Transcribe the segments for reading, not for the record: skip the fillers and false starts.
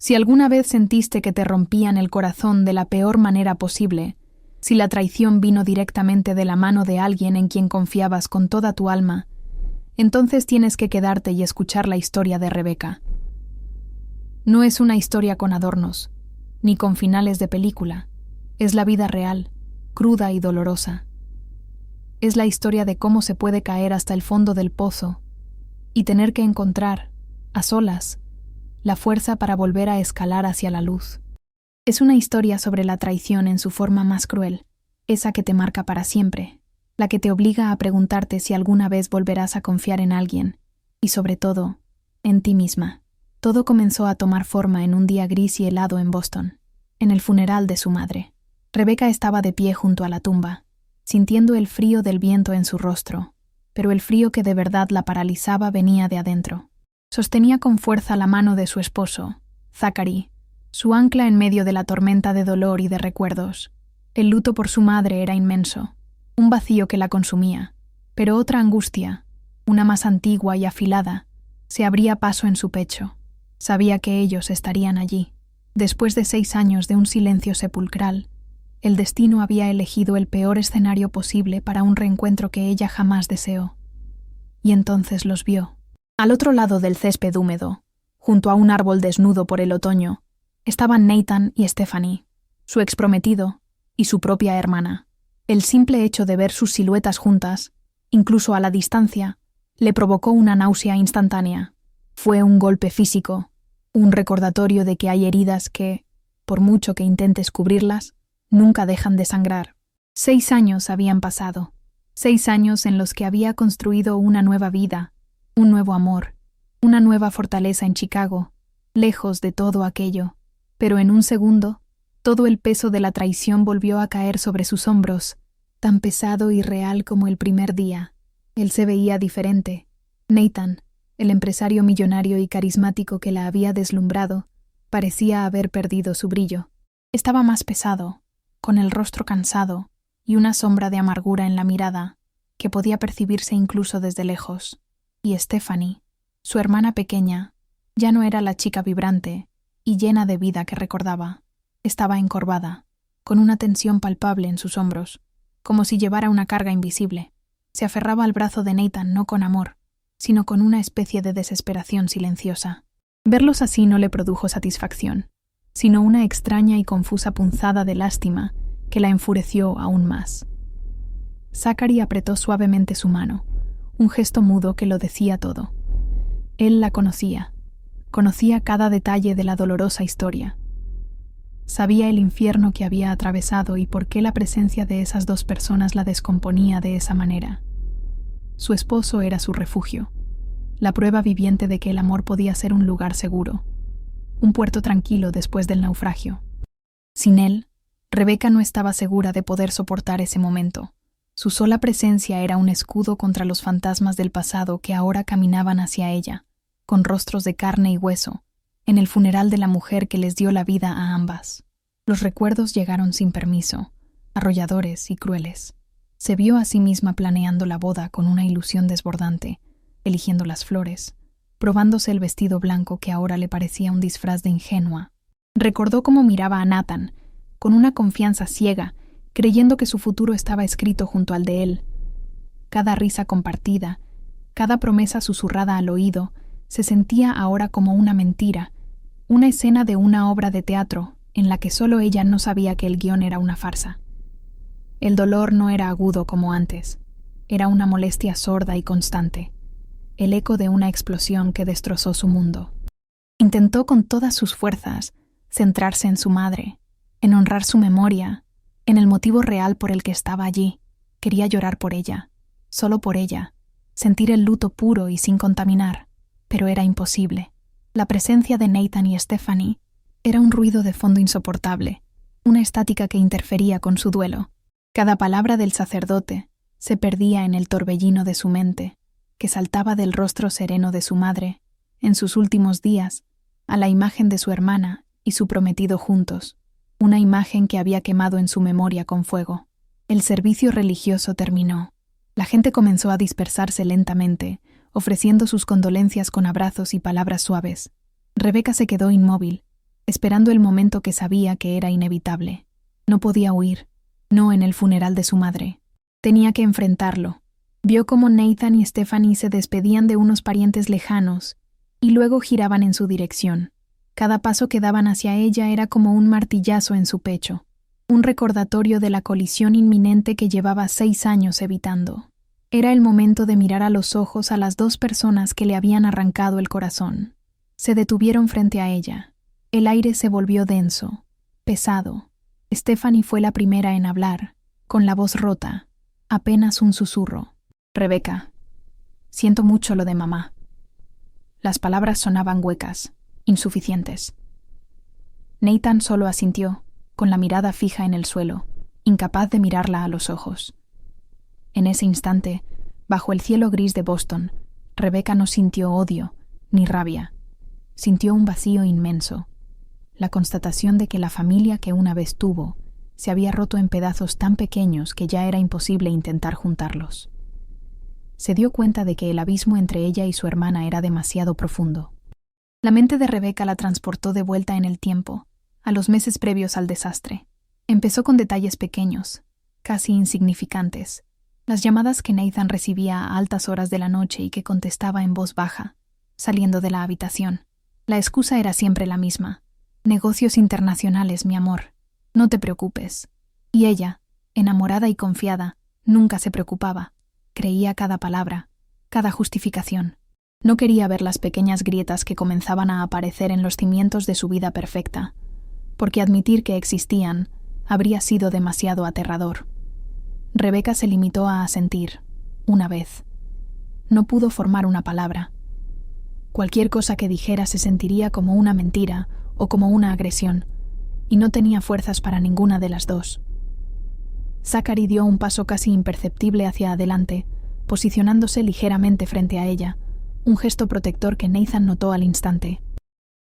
Si alguna vez sentiste que te rompían el corazón de la peor manera posible, si la traición vino directamente de la mano de alguien en quien confiabas con toda tu alma, entonces tienes que quedarte y escuchar la historia de Rebeca. No es una historia con adornos, ni con finales de película. Es la vida real, cruda y dolorosa. Es la historia de cómo se puede caer hasta el fondo del pozo y tener que encontrar, a solas, la fuerza para volver a escalar hacia la luz. Es una historia sobre la traición en su forma más cruel, esa que te marca para siempre, la que te obliga a preguntarte si alguna vez volverás a confiar en alguien, y sobre todo, en ti misma. Todo comenzó a tomar forma en un día gris y helado en Boston, en el funeral de su madre. Rebeca estaba de pie junto a la tumba, sintiendo el frío del viento en su rostro, pero el frío que de verdad la paralizaba venía de adentro. Sostenía con fuerza la mano de su esposo, Zachary, su ancla en medio de la tormenta de dolor y de recuerdos. El luto por su madre era inmenso, un vacío que la consumía, pero otra angustia, una más antigua y afilada, se abría paso en su pecho. Sabía que ellos estarían allí. Después de 6 años de un silencio sepulcral, el destino había elegido el peor escenario posible para un reencuentro que ella jamás deseó. Y entonces los vio. Al otro lado del césped húmedo, junto a un árbol desnudo por el otoño, estaban Nathan y Stephanie, su exprometido y su propia hermana. El simple hecho de ver sus siluetas juntas, incluso a la distancia, le provocó una náusea instantánea. Fue un golpe físico, un recordatorio de que hay heridas que, por mucho que intentes cubrirlas, nunca dejan de sangrar. 6 años habían pasado, 6 años en los que había construido una nueva vida, un nuevo amor, una nueva fortaleza en Chicago, lejos de todo aquello. Pero en un segundo, todo el peso de la traición volvió a caer sobre sus hombros, tan pesado y real como el primer día. Él se veía diferente. Nathan, el empresario millonario y carismático que la había deslumbrado, parecía haber perdido su brillo. Estaba más pesado, con el rostro cansado y una sombra de amargura en la mirada, que podía percibirse incluso desde lejos. Y Stephanie, su hermana pequeña, ya no era la chica vibrante y llena de vida que recordaba. Estaba encorvada, con una tensión palpable en sus hombros, como si llevara una carga invisible. Se aferraba al brazo de Nathan no con amor, sino con una especie de desesperación silenciosa. Verlos así no le produjo satisfacción, sino una extraña y confusa punzada de lástima que la enfureció aún más. Zachary apretó suavemente su mano, un gesto mudo que lo decía todo. Él la conocía cada detalle de la dolorosa historia. Sabía el infierno que había atravesado y por qué la presencia de esas 2 personas la descomponía de esa manera. Su esposo era su refugio, la prueba viviente de que el amor podía ser un lugar seguro, un puerto tranquilo después del naufragio. Sin él, Rebeca no estaba segura de poder soportar ese momento. Su sola presencia era un escudo contra los fantasmas del pasado que ahora caminaban hacia ella, con rostros de carne y hueso, en el funeral de la mujer que les dio la vida a ambas. Los recuerdos llegaron sin permiso, arrolladores y crueles. Se vio a sí misma planeando la boda con una ilusión desbordante, eligiendo las flores, probándose el vestido blanco que ahora le parecía un disfraz de ingenua. Recordó cómo miraba a Nathan, con una confianza ciega, creyendo que su futuro estaba escrito junto al de él. Cada risa compartida, cada promesa susurrada al oído, se sentía ahora como una mentira, una escena de una obra de teatro en la que solo ella no sabía que el guión era una farsa. El dolor no era agudo como antes, era una molestia sorda y constante, el eco de una explosión que destrozó su mundo. Intentó con todas sus fuerzas centrarse en su madre, en honrar su memoria, en el motivo real por el que estaba allí. Quería llorar por ella, solo por ella, sentir el luto puro y sin contaminar, pero era imposible. La presencia de Nathan y Stephanie era un ruido de fondo insoportable, una estática que interfería con su duelo. Cada palabra del sacerdote se perdía en el torbellino de su mente, que saltaba del rostro sereno de su madre, en sus últimos días, a la imagen de su hermana y su prometido juntos, una imagen que había quemado en su memoria con fuego. El servicio religioso terminó. La gente comenzó a dispersarse lentamente, ofreciendo sus condolencias con abrazos y palabras suaves. Rebeca se quedó inmóvil, esperando el momento que sabía que era inevitable. No podía huir, no en el funeral de su madre. Tenía que enfrentarlo. Vio cómo Nathan y Stephanie se despedían de unos parientes lejanos y luego giraban en su dirección. Cada paso que daban hacia ella era como un martillazo en su pecho, un recordatorio de la colisión inminente que llevaba 6 años evitando. Era el momento de mirar a los ojos a las 2 personas que le habían arrancado el corazón. Se detuvieron frente a ella. El aire se volvió denso, pesado. Stephanie fue la primera en hablar, con la voz rota, apenas un susurro. «Rebecca, siento mucho lo de mamá». Las palabras sonaban huecas, insuficientes. Nathan solo asintió, con la mirada fija en el suelo, incapaz de mirarla a los ojos. En ese instante, bajo el cielo gris de Boston, Rebecca no sintió odio ni rabia. Sintió un vacío inmenso, la constatación de que la familia que una vez tuvo se había roto en pedazos tan pequeños que ya era imposible intentar juntarlos. Se dio cuenta de que el abismo entre ella y su hermana era demasiado profundo. La mente de Rebecca la transportó de vuelta en el tiempo, a los meses previos al desastre. Empezó con detalles pequeños, casi insignificantes. Las llamadas que Nathan recibía a altas horas de la noche y que contestaba en voz baja, saliendo de la habitación. La excusa era siempre la misma. «Negocios internacionales, mi amor. No te preocupes». Y ella, enamorada y confiada, nunca se preocupaba. Creía cada palabra, cada justificación. No quería ver las pequeñas grietas que comenzaban a aparecer en los cimientos de su vida perfecta, porque admitir que existían habría sido demasiado aterrador. Rebecca se limitó a asentir, una vez. No pudo formar una palabra. Cualquier cosa que dijera se sentiría como una mentira o como una agresión, y no tenía fuerzas para ninguna de las dos. Zachary dio un paso casi imperceptible hacia adelante, posicionándose ligeramente frente a ella, un gesto protector que Nathan notó al instante.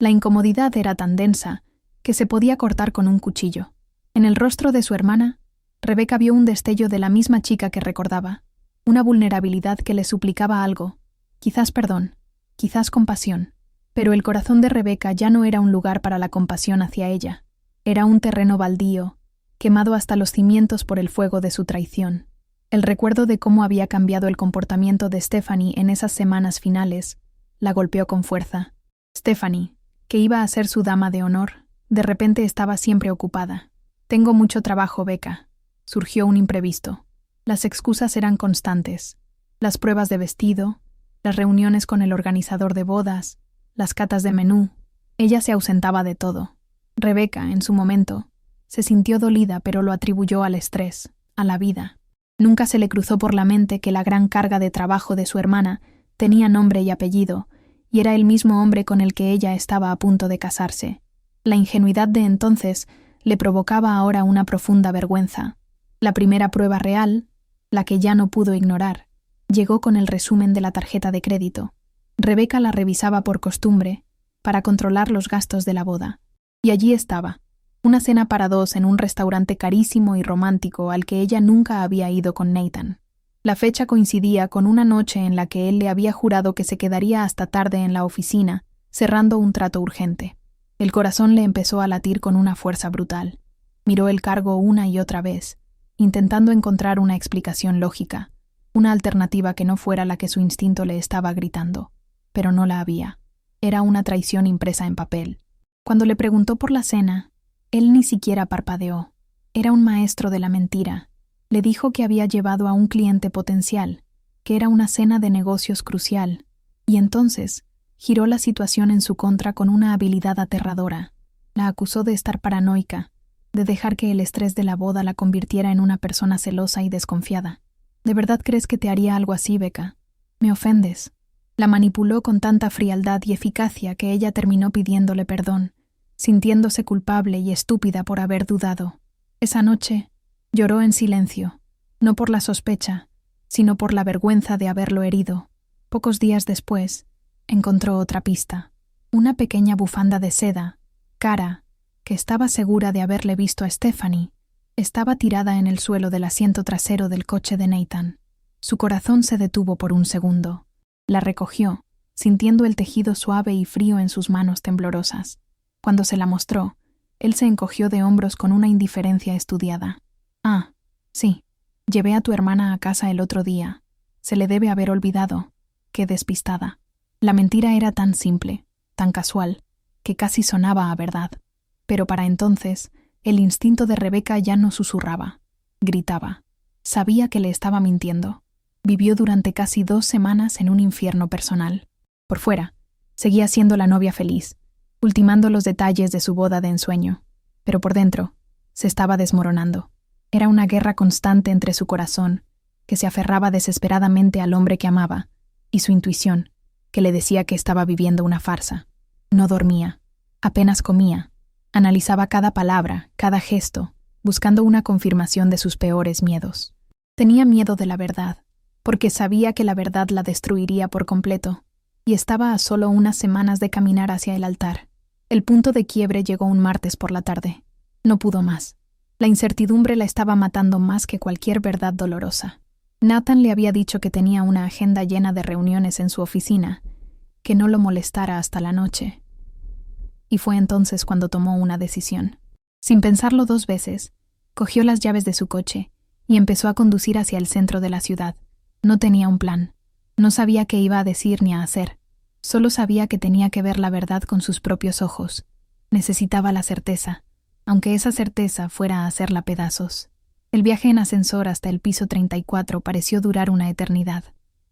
La incomodidad era tan densa que se podía cortar con un cuchillo. En el rostro de su hermana, Rebecca vio un destello de la misma chica que recordaba, una vulnerabilidad que le suplicaba algo, quizás perdón, quizás compasión. Pero el corazón de Rebecca ya no era un lugar para la compasión hacia ella. Era un terreno baldío, quemado hasta los cimientos por el fuego de su traición. El recuerdo de cómo había cambiado el comportamiento de Stephanie en esas semanas finales la golpeó con fuerza. Stephanie, que iba a ser su dama de honor, de repente estaba siempre ocupada. «Tengo mucho trabajo, Becca». Surgió un imprevisto. Las excusas eran constantes. Las pruebas de vestido, las reuniones con el organizador de bodas, las catas de menú. Ella se ausentaba de todo. Rebecca, en su momento, se sintió dolida, pero lo atribuyó al estrés, a la vida. Nunca se le cruzó por la mente que la gran carga de trabajo de su hermana tenía nombre y apellido, y era el mismo hombre con el que ella estaba a punto de casarse. La ingenuidad de entonces le provocaba ahora una profunda vergüenza. La primera prueba real, la que ya no pudo ignorar, llegó con el resumen de la tarjeta de crédito. Rebecca la revisaba por costumbre, para controlar los gastos de la boda. Y allí estaba, una cena para 2 en un restaurante carísimo y romántico al que ella nunca había ido con Nathan. La fecha coincidía con una noche en la que él le había jurado que se quedaría hasta tarde en la oficina, cerrando un trato urgente. El corazón le empezó a latir con una fuerza brutal. Miró el cargo una y otra vez, intentando encontrar una explicación lógica, una alternativa que no fuera la que su instinto le estaba gritando. Pero no la había. Era una traición impresa en papel. Cuando le preguntó por la cena, él ni siquiera parpadeó. Era un maestro de la mentira. Le dijo que había llevado a un cliente potencial, que era una cena de negocios crucial, y entonces giró la situación en su contra con una habilidad aterradora. La acusó de estar paranoica, de dejar que el estrés de la boda la convirtiera en una persona celosa y desconfiada. ¿De verdad crees que te haría algo así, Becca? Me ofendes. La manipuló con tanta frialdad y eficacia que ella terminó pidiéndole perdón, sintiéndose culpable y estúpida por haber dudado. Esa noche lloró en silencio, no por la sospecha, sino por la vergüenza de haberlo herido. Pocos días después, encontró otra pista. Una pequeña bufanda de seda, cara, que estaba segura de haberle visto a Stephanie, estaba tirada en el suelo del asiento trasero del coche de Nathan. Su corazón se detuvo por un segundo. La recogió, sintiendo el tejido suave y frío en sus manos temblorosas. Cuando se la mostró, él se encogió de hombros con una indiferencia estudiada. «Ah, sí. Llevé a tu hermana a casa el otro día. Se le debe haber olvidado. Qué despistada». La mentira era tan simple, tan casual, que casi sonaba a verdad. Pero para entonces, el instinto de Rebeca ya no susurraba, gritaba. Sabía que le estaba mintiendo. Vivió durante casi 2 semanas en un infierno personal. Por fuera, seguía siendo la novia feliz, ultimando los detalles de su boda de ensueño. Pero por dentro, se estaba desmoronando. Era una guerra constante entre su corazón, que se aferraba desesperadamente al hombre que amaba, y su intuición, que le decía que estaba viviendo una farsa. No dormía, apenas comía, analizaba cada palabra, cada gesto, buscando una confirmación de sus peores miedos. Tenía miedo de la verdad, porque sabía que la verdad la destruiría por completo, y estaba a solo unas semanas de caminar hacia el altar. El punto de quiebre llegó un martes por la tarde. No pudo más. La incertidumbre la estaba matando más que cualquier verdad dolorosa. Nathan le había dicho que tenía una agenda llena de reuniones en su oficina, que no lo molestara hasta la noche. Y fue entonces cuando tomó una decisión. Sin pensarlo 2 veces, cogió las llaves de su coche y empezó a conducir hacia el centro de la ciudad. No tenía un plan. No sabía qué iba a decir ni a hacer. Solo sabía que tenía que ver la verdad con sus propios ojos. Necesitaba la certeza, aunque esa certeza fuera a hacerla pedazos. El viaje en ascensor hasta el piso 34 pareció durar una eternidad.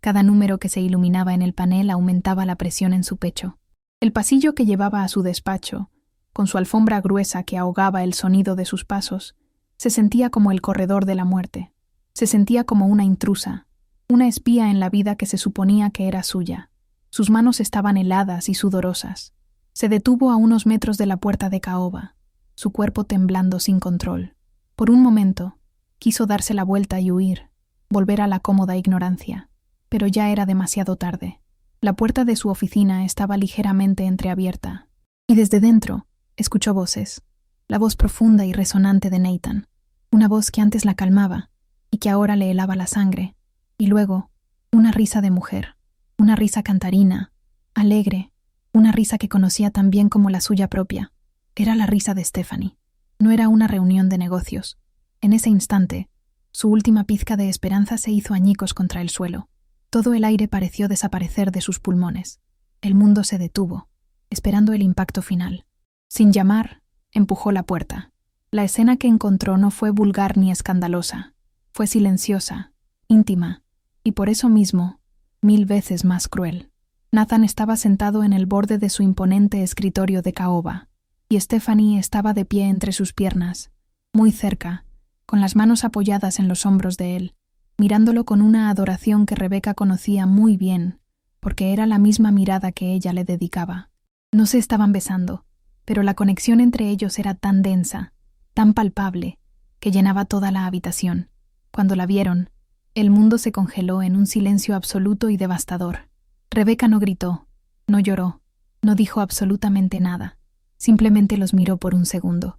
Cada número que se iluminaba en el panel aumentaba la presión en su pecho. El pasillo que llevaba a su despacho, con su alfombra gruesa que ahogaba el sonido de sus pasos, se sentía como el corredor de la muerte. Se sentía como una intrusa, una espía en la vida que se suponía que era suya. Sus manos estaban heladas y sudorosas. Se detuvo a unos metros de la puerta de caoba, su cuerpo temblando sin control. Por un momento, quiso darse la vuelta y huir, volver a la cómoda ignorancia, pero ya era demasiado tarde. La puerta de su oficina estaba ligeramente entreabierta, y desde dentro escuchó voces, la voz profunda y resonante de Nathan, una voz que antes la calmaba y que ahora le helaba la sangre, y luego una risa de mujer, una risa cantarina, alegre, una risa que conocía tan bien como la suya propia. Era la risa de Stephanie. No era una reunión de negocios. En ese instante, su última pizca de esperanza se hizo añicos contra el suelo. Todo el aire pareció desaparecer de sus pulmones. El mundo se detuvo, esperando el impacto final. Sin llamar, empujó la puerta. La escena que encontró no fue vulgar ni escandalosa. Fue silenciosa, íntima, y por eso mismo, 1000 veces más cruel. Nathan estaba sentado en el borde de su imponente escritorio de caoba, y Stephanie estaba de pie entre sus piernas, muy cerca, con las manos apoyadas en los hombros de él, mirándolo con una adoración que Rebeca conocía muy bien, porque era la misma mirada que ella le dedicaba. No se estaban besando, pero la conexión entre ellos era tan densa, tan palpable, que llenaba toda la habitación. Cuando la vieron, el mundo se congeló en un silencio absoluto y devastador. Rebeca no gritó, no lloró, no dijo absolutamente nada. Simplemente los miró por un segundo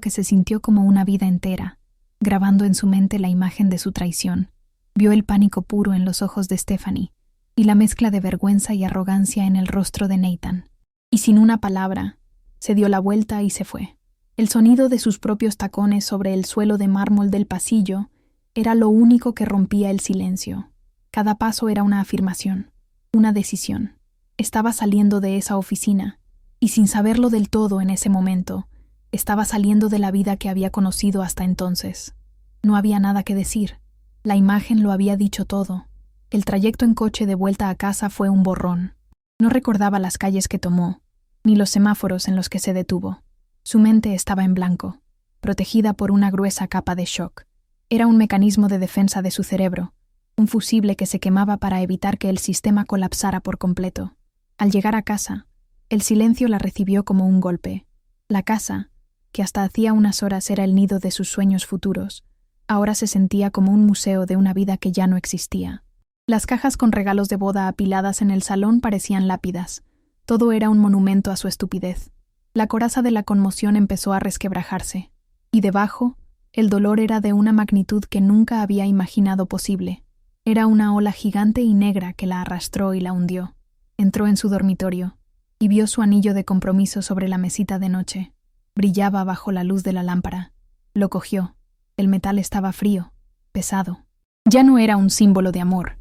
que se sintió como una vida entera, grabando en su mente la imagen de su traición. Vio el pánico puro en los ojos de Stephanie y la mezcla de vergüenza y arrogancia en el rostro de Nathan. Y sin una palabra, se dio la vuelta y se fue. El sonido de sus propios tacones sobre el suelo de mármol del pasillo era lo único que rompía el silencio. Cada paso era una afirmación, una decisión. Estaba saliendo de esa oficina, y sin saberlo del todo en ese momento, estaba saliendo de la vida que había conocido hasta entonces. No había nada que decir. La imagen lo había dicho todo. El trayecto en coche de vuelta a casa fue un borrón. No recordaba las calles que tomó, ni los semáforos en los que se detuvo. Su mente estaba en blanco, protegida por una gruesa capa de shock. Era un mecanismo de defensa de su cerebro, un fusible que se quemaba para evitar que el sistema colapsara por completo. Al llegar a casa, el silencio la recibió como un golpe. La casa, que hasta hacía unas horas era el nido de sus sueños futuros, ahora se sentía como un museo de una vida que ya no existía. Las cajas con regalos de boda apiladas en el salón parecían lápidas. Todo era un monumento a su estupidez. La coraza de la conmoción empezó a resquebrajarse, y debajo, el dolor era de una magnitud que nunca había imaginado posible. Era una ola gigante y negra que la arrastró y la hundió. Entró en su dormitorio. y vio su anillo de compromiso sobre la mesita de noche. Brillaba bajo la luz de la lámpara. Lo cogió. El metal estaba frío, pesado. Ya no era un símbolo de amor.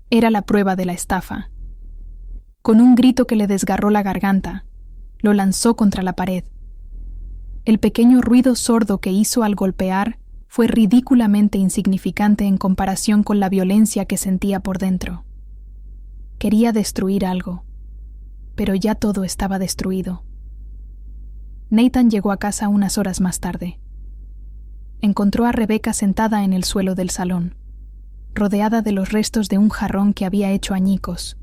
Era la prueba de la estafa. Con un grito que le desgarró la garganta, lo lanzó contra la pared. El pequeño ruido sordo que hizo al golpear fue ridículamente insignificante en comparación con la violencia que sentía por dentro. Quería destruir algo, pero ya todo estaba destruido. Nathan llegó a casa unas horas más tarde. Encontró a Rebecca sentada en el suelo del salón, rodeada de los restos de un jarrón que había hecho añicos.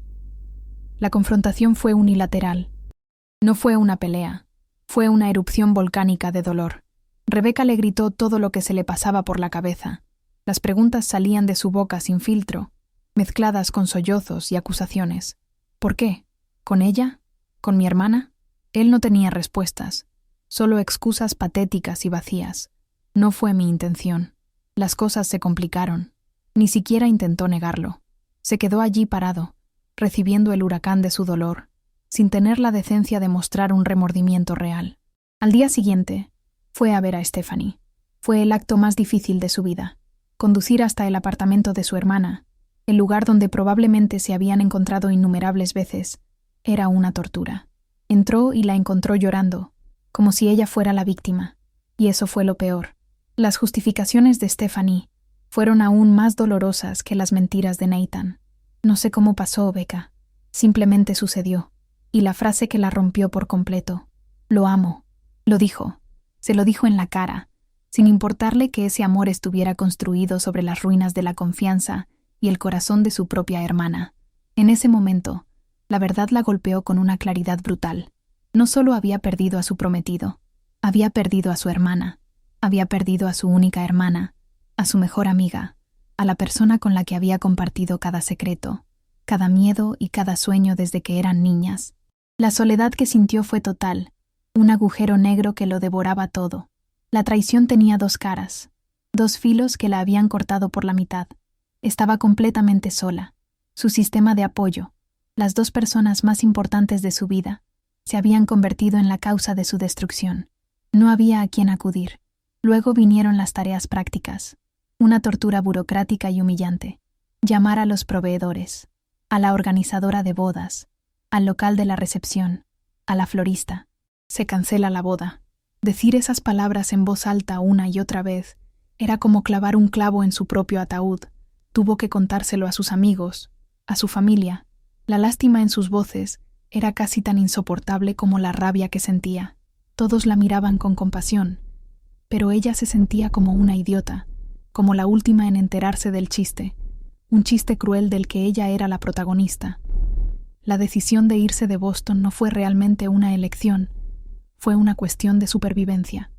La confrontación fue unilateral. No fue una pelea, fue una erupción volcánica de dolor. Rebecca le gritó todo lo que se le pasaba por la cabeza. Las preguntas salían de su boca sin filtro, mezcladas con sollozos y acusaciones. ¿Por qué? ¿Con ella? ¿Con mi hermana? Él no tenía respuestas, solo excusas patéticas y vacías. No fue mi intención. Las cosas se complicaron. Ni siquiera intentó negarlo. Se quedó allí parado, recibiendo el huracán de su dolor, sin tener la decencia de mostrar un remordimiento real. Al día siguiente, fue a ver a Stephanie. Fue el acto más difícil de su vida. Conducir hasta el apartamento de su hermana, el lugar donde probablemente se habían encontrado innumerables veces, era una tortura. Entró y la encontró llorando, como si ella fuera la víctima. Y eso fue lo peor. Las justificaciones de Stephanie fueron aún más dolorosas que las mentiras de Nathan. No sé cómo pasó, Becca. Simplemente sucedió. Y la frase que la rompió por completo. Lo amo. Lo dijo. Se lo dijo en la cara, sin importarle que ese amor estuviera construido sobre las ruinas de la confianza y el corazón de su propia hermana. En ese momento, la verdad la golpeó con una claridad brutal. No solo había perdido a su prometido, había perdido a su hermana, había perdido a su única hermana, a su mejor amiga, a la persona con la que había compartido cada secreto, cada miedo y cada sueño desde que eran niñas. La soledad que sintió fue total, un agujero negro que lo devoraba todo. La traición tenía dos caras, dos filos que la habían cortado por la mitad. Estaba completamente sola. Su sistema de apoyo, las dos personas más importantes de su vida, se habían convertido en la causa de su destrucción. No había a quien acudir. Luego vinieron las tareas prácticas, una tortura burocrática y humillante. Llamar a los proveedores, a la organizadora de bodas, al local de la recepción, a la florista. Se cancela la boda. Decir esas palabras en voz alta una y otra vez era como clavar un clavo en su propio ataúd. Tuvo que contárselo a sus amigos, a su familia. La lástima en sus voces era casi tan insoportable como la rabia que sentía. Todos la miraban con compasión, pero ella se sentía como una idiota, como la última en enterarse del chiste, un chiste cruel del que ella era la protagonista. La decisión de irse de Boston no fue realmente una elección, fue una cuestión de supervivencia.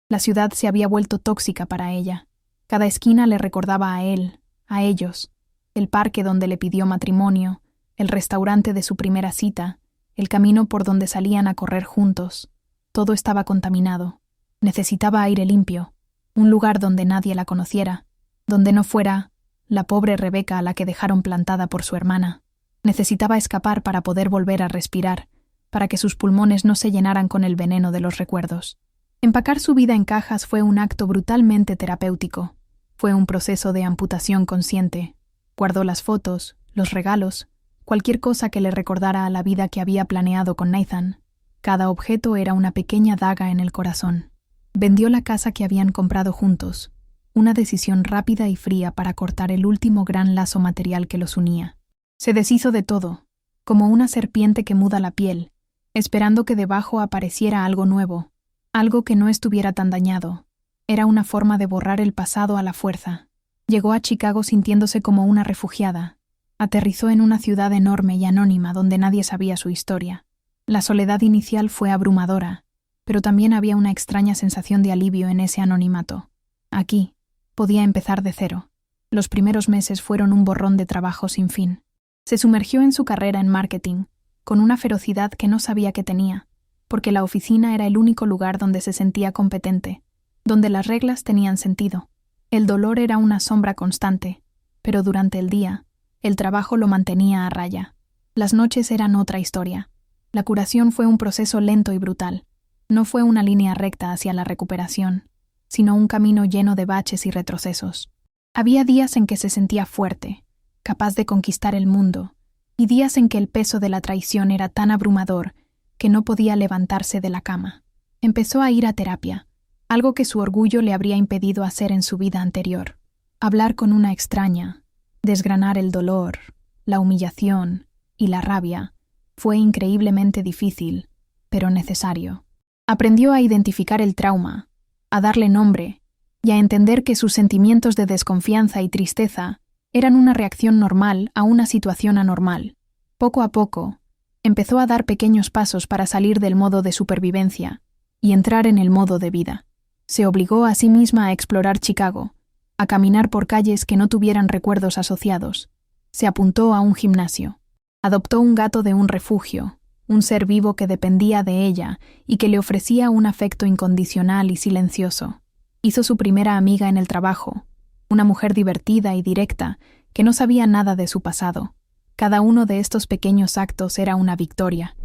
La ciudad se había vuelto tóxica para ella. Cada esquina le recordaba a él, a ellos, el parque donde le pidió matrimonio, el restaurante de su primera cita, el camino por donde salían a correr juntos. Todo estaba contaminado. Necesitaba aire limpio, un lugar donde nadie la conociera, donde no fuera la pobre Rebecca a la que dejaron plantada por su hermana. Necesitaba escapar para poder volver a respirar, para que sus pulmones no se llenaran con el veneno de los recuerdos. Empacar su vida en cajas fue un acto brutalmente terapéutico. Fue un proceso de amputación consciente. Guardó las fotos, los regalos, cualquier cosa que le recordara a la vida que había planeado con Nathan. Cada objeto era una pequeña daga en el corazón. Vendió la casa que habían comprado juntos, una decisión rápida y fría para cortar el último gran lazo material que los unía. Se deshizo de todo, como una serpiente que muda la piel, esperando que debajo apareciera algo nuevo, algo que no estuviera tan dañado. Era una forma de borrar el pasado a la fuerza. Llegó a Chicago sintiéndose como una refugiada. Aterrizó en una ciudad enorme y anónima donde nadie sabía su historia. La soledad inicial fue abrumadora, pero también había una extraña sensación de alivio en ese anonimato. Aquí, podía empezar de cero. Los primeros meses fueron un borrón de trabajo sin fin. Se sumergió en su carrera en marketing, con una ferocidad que no sabía que tenía, porque la oficina era el único lugar donde se sentía competente, donde las reglas tenían sentido. El dolor era una sombra constante, pero durante el día, el trabajo lo mantenía a raya. Las noches eran otra historia. La curación fue un proceso lento y brutal. No fue una línea recta hacia la recuperación, sino un camino lleno de baches y retrocesos. Había días en que se sentía fuerte, capaz de conquistar el mundo, y días en que el peso de la traición era tan abrumador que no podía levantarse de la cama. Empezó a ir a terapia, algo que su orgullo le habría impedido hacer en su vida anterior. Hablar con una extraña, desgranar el dolor, la humillación y la rabia fue increíblemente difícil, pero necesario. Aprendió a identificar el trauma, a darle nombre y a entender que sus sentimientos de desconfianza y tristeza eran una reacción normal a una situación anormal. Poco a poco, empezó a dar pequeños pasos para salir del modo de supervivencia y entrar en el modo de vida. Se obligó a sí misma a explorar Chicago, a caminar por calles que no tuvieran recuerdos asociados. Se apuntó a un gimnasio. Adoptó un gato de un refugio, un ser vivo que dependía de ella y que le ofrecía un afecto incondicional y silencioso. Hizo su primera amiga en el trabajo, una mujer divertida y directa que no sabía nada de su pasado. Cada uno de estos pequeños actos era una victoria,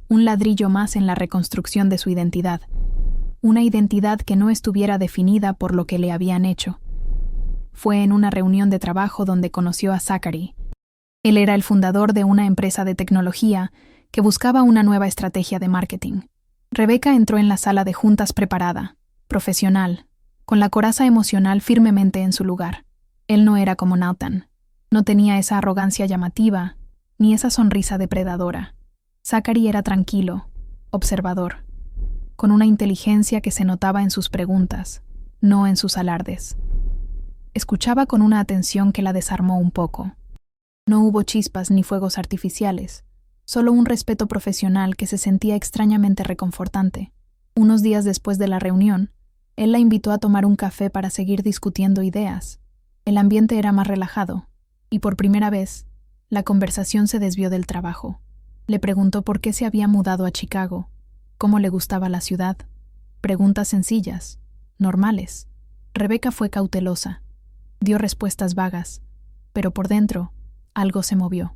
un ladrillo más en la reconstrucción de su identidad, una identidad que no estuviera definida por lo que le habían hecho. Fue en una reunión de trabajo donde conoció a Zachary. Él era el fundador de una empresa de tecnología que buscaba una nueva estrategia de marketing. Rebecca entró en la sala de juntas preparada, profesional, con la coraza emocional firmemente en su lugar. Él no era como Nathan. No tenía esa arrogancia llamativa, ni esa sonrisa depredadora. Zachary era tranquilo, observador, con una inteligencia que se notaba en sus preguntas, no en sus alardes. Escuchaba con una atención que la desarmó un poco. No hubo chispas ni fuegos artificiales, solo un respeto profesional que se sentía extrañamente reconfortante. Unos días después de la reunión, él la invitó a tomar un café para seguir discutiendo ideas. El ambiente era más relajado, y por primera vez, la conversación se desvió del trabajo. Le preguntó por qué se había mudado a Chicago, cómo le gustaba la ciudad. Preguntas sencillas, normales. Rebecca fue cautelosa. Dio respuestas vagas, pero por dentro, algo se movió.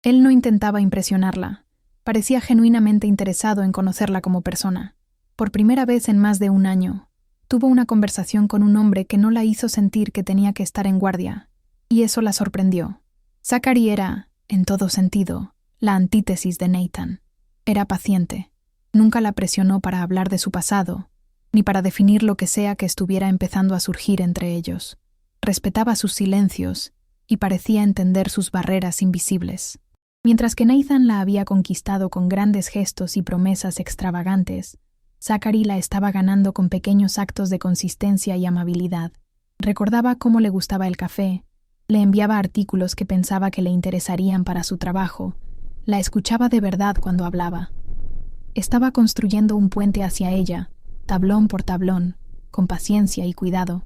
Él no intentaba impresionarla. Parecía genuinamente interesado en conocerla como persona. Por primera vez en más de un año, tuvo una conversación con un hombre que no la hizo sentir que tenía que estar en guardia, y eso la sorprendió. Zachary era, en todo sentido, la antítesis de Nathan. Era paciente. Nunca la presionó para hablar de su pasado, ni para definir lo que sea que estuviera empezando a surgir entre ellos. Respetaba sus silencios y parecía entender sus barreras invisibles. Mientras que Nathan la había conquistado con grandes gestos y promesas extravagantes, Zachary la estaba ganando con pequeños actos de consistencia y amabilidad. Recordaba cómo le gustaba el café, le enviaba artículos que pensaba que le interesarían para su trabajo, la escuchaba de verdad cuando hablaba. Estaba construyendo un puente hacia ella, tablón por tablón, con paciencia y cuidado.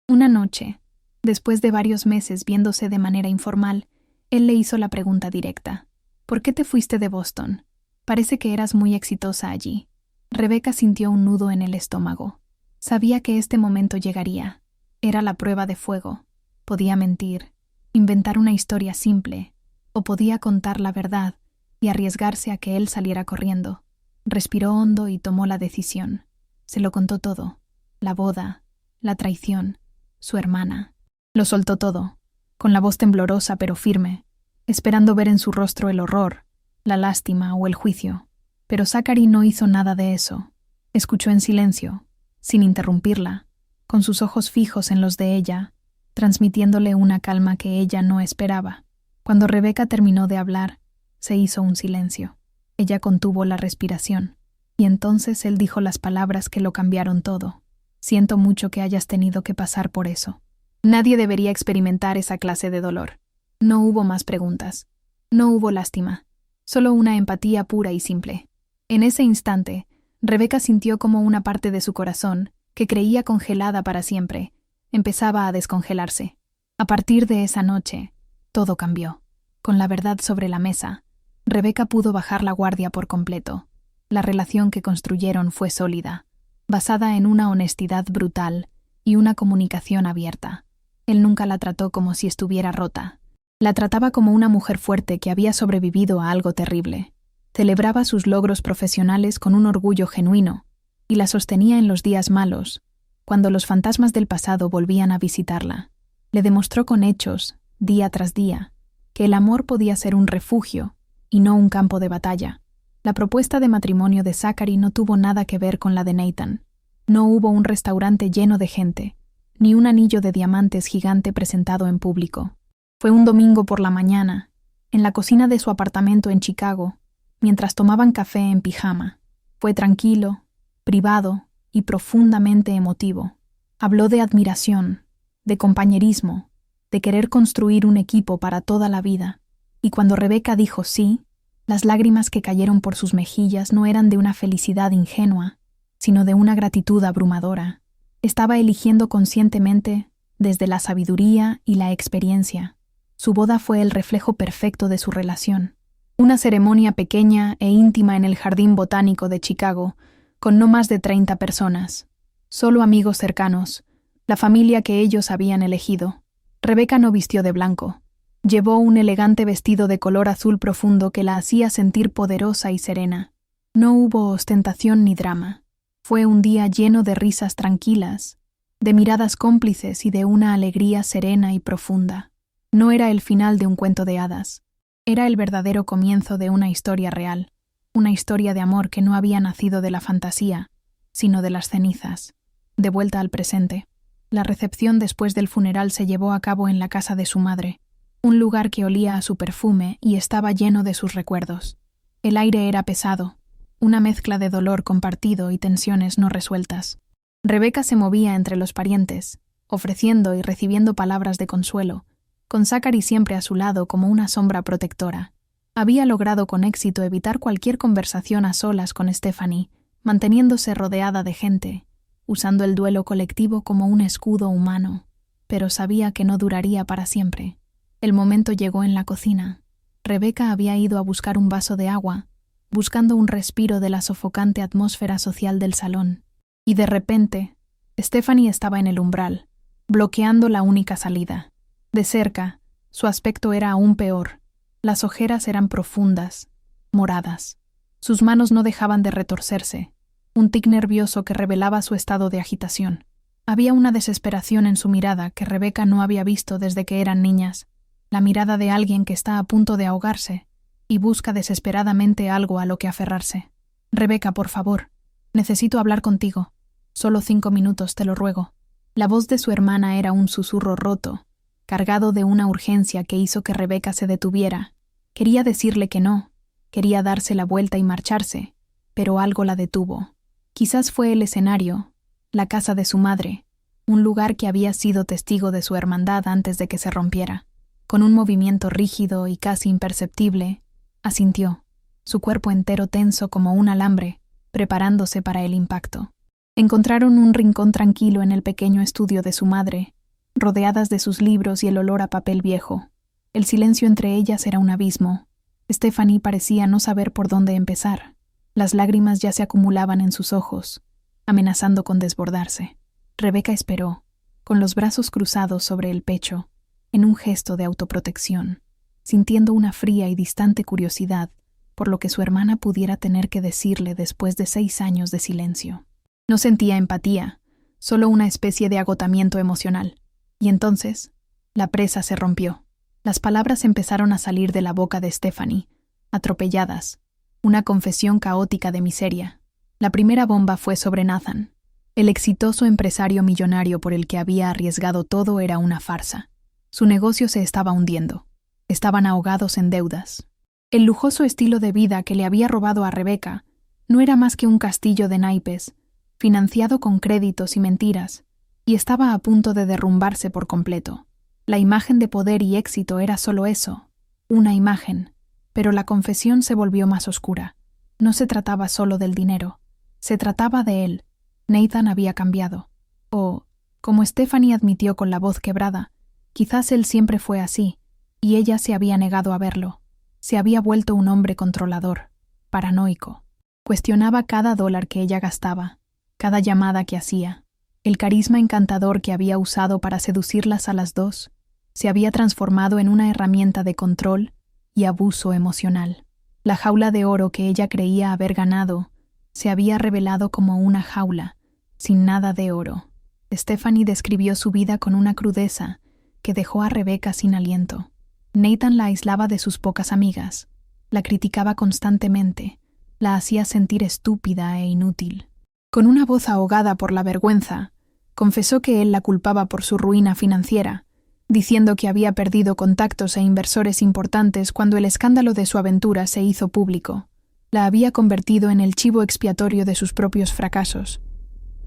Una noche, después de varios meses viéndose de manera informal, él le hizo la pregunta directa. ¿Por qué te fuiste de Boston? Parece que eras muy exitosa allí. Rebecca sintió un nudo en el estómago. Sabía que este momento llegaría. Era la prueba de fuego. Podía mentir, inventar una historia simple, o podía contar la verdad y arriesgarse a que él saliera corriendo. Respiró hondo y tomó la decisión. Se lo contó todo. La boda, la traición, su hermana. Lo soltó todo, con la voz temblorosa pero firme, esperando ver en su rostro el horror, la lástima o el juicio. Pero Zachary no hizo nada de eso. Escuchó en silencio, sin interrumpirla, con sus ojos fijos en los de ella, transmitiéndole una calma que ella no esperaba. Cuando Rebecca terminó de hablar, se hizo un silencio. Ella contuvo la respiración, y entonces él dijo las palabras que lo cambiaron todo. Siento mucho que hayas tenido que pasar por eso. Nadie debería experimentar esa clase de dolor. No hubo más preguntas. No hubo lástima. Solo una empatía pura y simple. En ese instante, Rebecca sintió como una parte de su corazón, que creía congelada para siempre, empezaba a descongelarse. A partir de esa noche, todo cambió. Con la verdad sobre la mesa, Rebecca pudo bajar la guardia por completo. La relación que construyeron fue sólida, basada en una honestidad brutal y una comunicación abierta. Él nunca la trató como si estuviera rota. La trataba como una mujer fuerte que había sobrevivido a algo terrible. Celebraba sus logros profesionales con un orgullo genuino y la sostenía en los días malos, cuando los fantasmas del pasado volvían a visitarla. Le demostró con hechos, día tras día, que el amor podía ser un refugio y no un campo de batalla. La propuesta de matrimonio de Zachary no tuvo nada que ver con la de Nathan. No hubo un restaurante lleno de gente, ni un anillo de diamantes gigante presentado en público. Fue un domingo por la mañana, en la cocina de su apartamento en Chicago, mientras tomaban café en pijama. Fue tranquilo, privado y profundamente emotivo. Habló de admiración, de compañerismo, de querer construir un equipo para toda la vida. Y cuando Rebecca dijo sí, las lágrimas que cayeron por sus mejillas no eran de una felicidad ingenua, sino de una gratitud abrumadora. Estaba eligiendo conscientemente desde la sabiduría y la experiencia. Su boda fue el reflejo perfecto de su relación. Una ceremonia pequeña e íntima en el Jardín Botánico de Chicago, con no más de 30 personas. Solo amigos cercanos, la familia que ellos habían elegido. Rebecca no vistió de blanco. Llevó un elegante vestido de color azul profundo que la hacía sentir poderosa y serena. No hubo ostentación ni drama. Fue un día lleno de risas tranquilas, de miradas cómplices y de una alegría serena y profunda. No era el final de un cuento de hadas. Era el verdadero comienzo de una historia real, una historia de amor que no había nacido de la fantasía, sino de las cenizas. De vuelta al presente. La recepción después del funeral se llevó a cabo en la casa de su madre, un lugar que olía a su perfume y estaba lleno de sus recuerdos. El aire era pesado, una mezcla de dolor compartido y tensiones no resueltas. Rebecca se movía entre los parientes, ofreciendo y recibiendo palabras de consuelo, con Zachary siempre a su lado como una sombra protectora. Había logrado con éxito evitar cualquier conversación a solas con Stephanie, manteniéndose rodeada de gente, usando el duelo colectivo como un escudo humano, pero sabía que no duraría para siempre. El momento llegó en la cocina. Rebecca había ido a buscar un vaso de agua, buscando un respiro de la sofocante atmósfera social del salón. Y de repente, Stephanie estaba en el umbral, bloqueando la única salida. De cerca, su aspecto era aún peor. Las ojeras eran profundas, moradas. Sus manos no dejaban de retorcerse, un tic nervioso que revelaba su estado de agitación. Había una desesperación en su mirada que Rebecca no había visto desde que eran niñas, la mirada de alguien que está a punto de ahogarse y busca desesperadamente algo a lo que aferrarse. «Rebecca, por favor, necesito hablar contigo. Solo 5 minutos, te lo ruego». La voz de su hermana era un susurro roto, cargado de una urgencia que hizo que Rebecca se detuviera. Quería decirle que no, quería darse la vuelta y marcharse, pero algo la detuvo. Quizás fue el escenario, la casa de su madre, un lugar que había sido testigo de su hermandad antes de que se rompiera. Con un movimiento rígido y casi imperceptible, asintió, su cuerpo entero tenso como un alambre, preparándose para el impacto. Encontraron un rincón tranquilo en el pequeño estudio de su madre, rodeadas de sus libros y el olor a papel viejo. El silencio entre ellas era un abismo. Stephanie parecía no saber por dónde empezar. Las lágrimas ya se acumulaban en sus ojos, amenazando con desbordarse. Rebecca esperó, con los brazos cruzados sobre el pecho, en un gesto de autoprotección, sintiendo una fría y distante curiosidad por lo que su hermana pudiera tener que decirle después de 6 años de silencio. No sentía empatía, solo una especie de agotamiento emocional. Y entonces, la presa se rompió. Las palabras empezaron a salir de la boca de Stephanie, atropelladas, una confesión caótica de miseria. La primera bomba fue sobre Nathan. El exitoso empresario millonario por el que había arriesgado todo era una farsa. Su negocio se estaba hundiendo. Estaban ahogados en deudas. El lujoso estilo de vida que le había robado a Rebecca no era más que un castillo de naipes, financiado con créditos y mentiras, y estaba a punto de derrumbarse por completo. La imagen de poder y éxito era solo eso, una imagen, pero la confesión se volvió más oscura. No se trataba solo del dinero, se trataba de él. Nathan había cambiado. O, como Stephanie admitió con la voz quebrada, quizás él siempre fue así, y ella se había negado a verlo. Se había vuelto un hombre controlador, paranoico. Cuestionaba cada dólar que ella gastaba, cada llamada que hacía. El carisma encantador que había usado para seducirlas a las dos se había transformado en una herramienta de control y abuso emocional. La jaula de oro que ella creía haber ganado se había revelado como una jaula, sin nada de oro. Stephanie describió su vida con una crudeza que dejó a Rebecca sin aliento. Nathan la aislaba de sus pocas amigas, la criticaba constantemente, la hacía sentir estúpida e inútil. Con una voz ahogada por la vergüenza, confesó que él la culpaba por su ruina financiera, diciendo que había perdido contactos e inversores importantes cuando el escándalo de su aventura se hizo público. La había convertido en el chivo expiatorio de sus propios fracasos,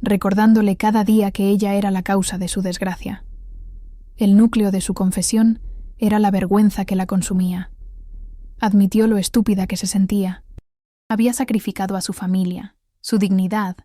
recordándole cada día que ella era la causa de su desgracia. El núcleo de su confesión era la vergüenza que la consumía. Admitió lo estúpida que se sentía. Había sacrificado a su familia, su dignidad,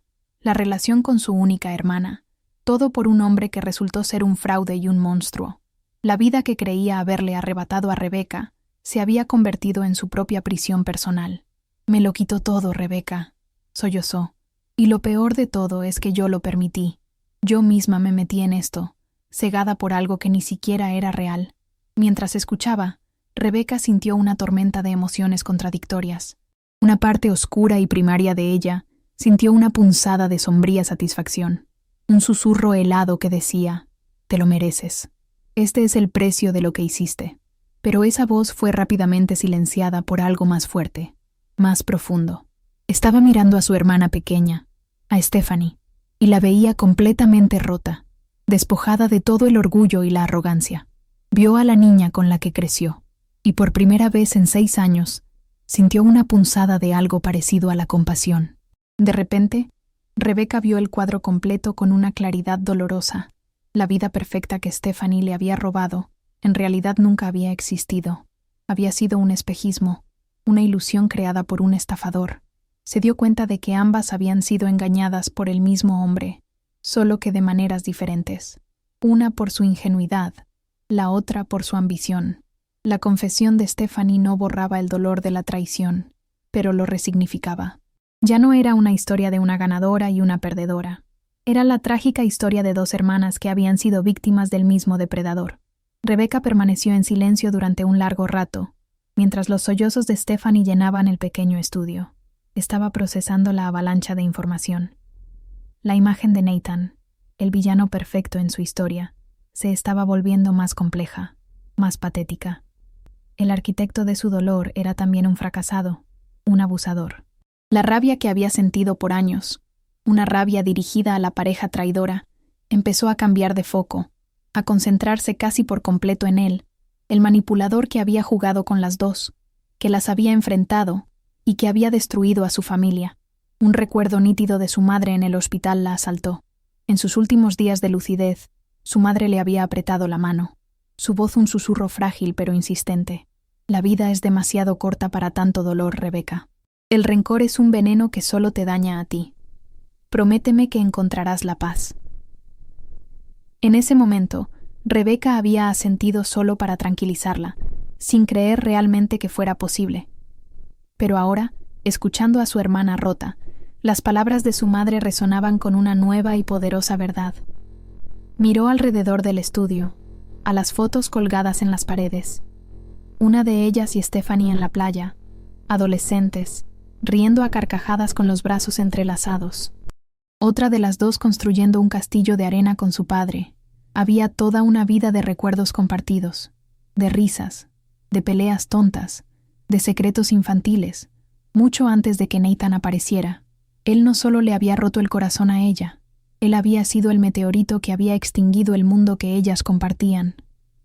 la relación con su única hermana, todo por un hombre que resultó ser un fraude y un monstruo. La vida que creía haberle arrebatado a Rebecca se había convertido en su propia prisión personal. «Me lo quitó todo, Rebecca», sollozó. «Y lo peor de todo es que yo lo permití. Yo misma me metí en esto, cegada por algo que ni siquiera era real». Mientras escuchaba, Rebecca sintió una tormenta de emociones contradictorias. Una parte oscura y primaria de ella sintió una punzada de sombría satisfacción, un susurro helado que decía: «Te lo mereces. Este es el precio de lo que hiciste». Pero esa voz fue rápidamente silenciada por algo más fuerte, más profundo. Estaba mirando a su hermana pequeña, a Stephanie, y la veía completamente rota, despojada de todo el orgullo y la arrogancia. Vio a la niña con la que creció, y por primera vez en 6 años, sintió una punzada de algo parecido a la compasión. De repente, Rebecca vio el cuadro completo con una claridad dolorosa. La vida perfecta que Stephanie le había robado, en realidad nunca había existido. Había sido un espejismo, una ilusión creada por un estafador. Se dio cuenta de que ambas habían sido engañadas por el mismo hombre, solo que de maneras diferentes. Una por su ingenuidad, la otra por su ambición. La confesión de Stephanie no borraba el dolor de la traición, pero lo resignificaba. Ya no era una historia de una ganadora y una perdedora. Era la trágica historia de 2 hermanas que habían sido víctimas del mismo depredador. Rebecca permaneció en silencio durante un largo rato, mientras los sollozos de Stephanie llenaban el pequeño estudio. Estaba procesando la avalancha de información. La imagen de Nathan, el villano perfecto en su historia, se estaba volviendo más compleja, más patética. El arquitecto de su dolor era también un fracasado, un abusador. La rabia que había sentido por años, una rabia dirigida a la pareja traidora, empezó a cambiar de foco, a concentrarse casi por completo en él, el manipulador que había jugado con las dos, que las había enfrentado y que había destruido a su familia. Un recuerdo nítido de su madre en el hospital la asaltó. En sus últimos días de lucidez, su madre le había apretado la mano, su voz un susurro frágil pero insistente. «La vida es demasiado corta para tanto dolor, Rebecca. El rencor es un veneno que solo te daña a ti. Prométeme que encontrarás la paz». En ese momento, Rebecca había asentido solo para tranquilizarla, sin creer realmente que fuera posible. Pero ahora, escuchando a su hermana rota, las palabras de su madre resonaban con una nueva y poderosa verdad. Miró alrededor del estudio, a las fotos colgadas en las paredes. Una de ellas y Stephanie en la playa, adolescentes, riendo a carcajadas con los brazos entrelazados. Otra de las dos construyendo un castillo de arena con su padre. Había toda una vida de recuerdos compartidos, de risas, de peleas tontas, de secretos infantiles, mucho antes de que Nathan apareciera. Él no solo le había roto el corazón a ella, él había sido el meteorito que había extinguido el mundo que ellas compartían.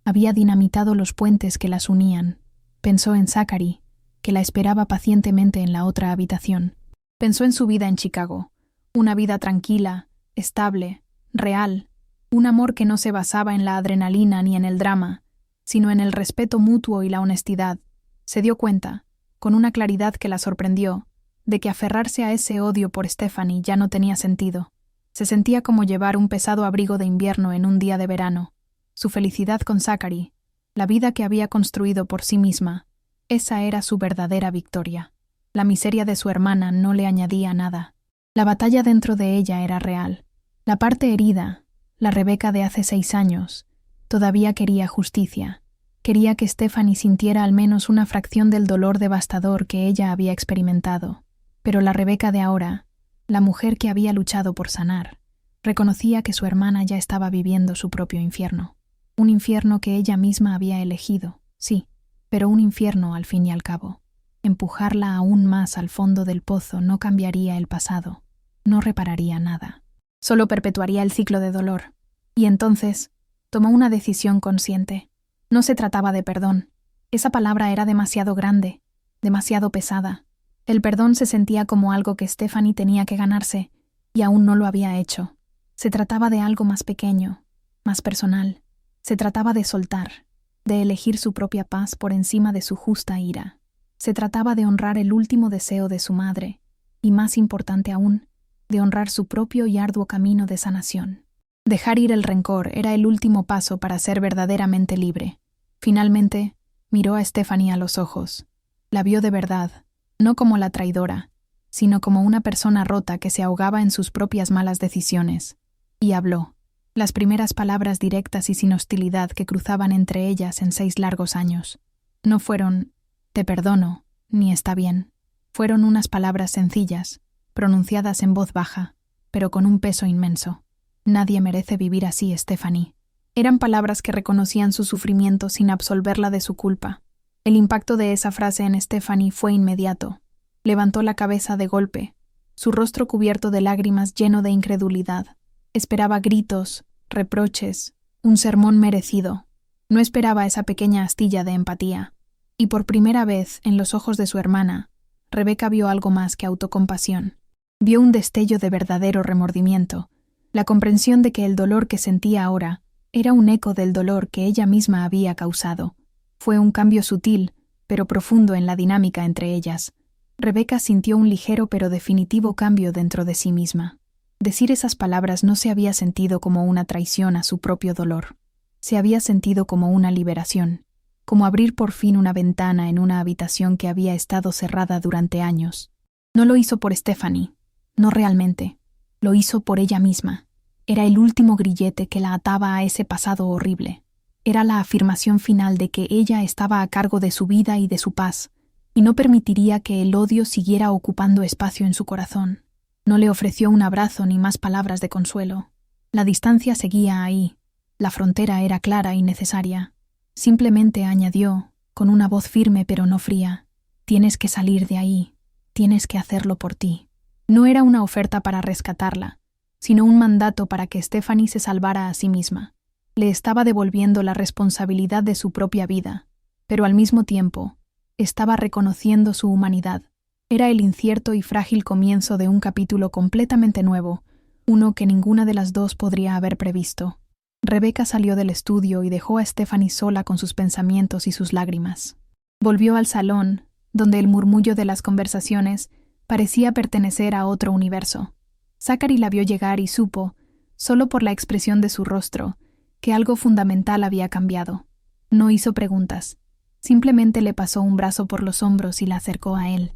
Había dinamitado los puentes que las unían. Pensó en Zachary, que la esperaba pacientemente en la otra habitación. Pensó en su vida en Chicago, una vida tranquila, estable, real, un amor que no se basaba en la adrenalina ni en el drama, sino en el respeto mutuo y la honestidad. Se dio cuenta, con una claridad que la sorprendió, de que aferrarse a ese odio por Stephanie ya no tenía sentido. Se sentía como llevar un pesado abrigo de invierno en un día de verano. Su felicidad con Zachary, la vida que había construido por sí misma, esa era su verdadera victoria. La miseria de su hermana no le añadía nada. La batalla dentro de ella era real. La parte herida, la Rebecca de hace 6 años, todavía quería justicia, Quería que Stephanie sintiera al menos una fracción del dolor devastador que ella había experimentado. Pero la Rebecca de ahora, la mujer que había luchado por sanar, reconocía que su hermana ya estaba viviendo su propio infierno. Un infierno que ella misma había elegido, sí, pero un infierno al fin y al cabo. Empujarla aún más al fondo del pozo no cambiaría el pasado, no repararía nada. Solo perpetuaría el ciclo de dolor. Y entonces tomó una decisión consciente. No se trataba de perdón. Esa palabra era demasiado grande, demasiado pesada. El perdón se sentía como algo que Stephanie tenía que ganarse, y aún no lo había hecho. Se trataba de algo más pequeño, más personal. Se trataba de soltar, de elegir su propia paz por encima de su justa ira. Se trataba de honrar el último deseo de su madre, y más importante aún, de honrar su propio y arduo camino de sanación. Dejar ir el rencor era el último paso para ser verdaderamente libre. Finalmente, miró a Stephanie a los ojos. La vio de verdad, no como la traidora, sino como una persona rota que se ahogaba en sus propias malas decisiones. Y habló. Las primeras palabras directas y sin hostilidad que cruzaban entre ellas en 6 largos años. No fueron, te perdono, ni está bien. Fueron unas palabras sencillas, pronunciadas en voz baja, pero con un peso inmenso. Nadie merece vivir así, Stephanie. Eran palabras que reconocían su sufrimiento sin absolverla de su culpa. El impacto de esa frase en Stephanie fue inmediato. Levantó la cabeza de golpe, su rostro cubierto de lágrimas lleno de incredulidad. Esperaba gritos, reproches, un sermón merecido. No esperaba esa pequeña astilla de empatía. Y por primera vez, en los ojos de su hermana, Rebecca vio algo más que autocompasión. Vio un destello de verdadero remordimiento, la comprensión de que el dolor que sentía ahora era un eco del dolor que ella misma había causado. Fue un cambio sutil, pero profundo en la dinámica entre ellas. Rebecca sintió un ligero pero definitivo cambio dentro de sí misma. Decir esas palabras no se había sentido como una traición a su propio dolor. Se había sentido como una liberación, como abrir por fin una ventana en una habitación que había estado cerrada durante años. No lo hizo por Stephanie, no realmente. Lo hizo por ella misma. Era el último grillete que la ataba a ese pasado horrible. Era la afirmación final de que ella estaba a cargo de su vida y de su paz, y no permitiría que el odio siguiera ocupando espacio en su corazón. No le ofreció un abrazo ni más palabras de consuelo. La distancia seguía ahí. La frontera era clara y necesaria. Simplemente añadió, con una voz firme pero no fría, «Tienes que salir de ahí. Tienes que hacerlo por ti». No era una oferta para rescatarla, sino un mandato para que Stephanie se salvara a sí misma. Le estaba devolviendo la responsabilidad de su propia vida, pero al mismo tiempo estaba reconociendo su humanidad. Era el incierto y frágil comienzo de un capítulo completamente nuevo, uno que ninguna de las dos podría haber previsto. Rebecca salió del estudio y dejó a Stephanie sola con sus pensamientos y sus lágrimas. Volvió al salón, donde el murmullo de las conversaciones parecía pertenecer a otro universo. Zachary la vio llegar y supo, solo por la expresión de su rostro, que algo fundamental había cambiado. No hizo preguntas. Simplemente le pasó un brazo por los hombros y la acercó a él.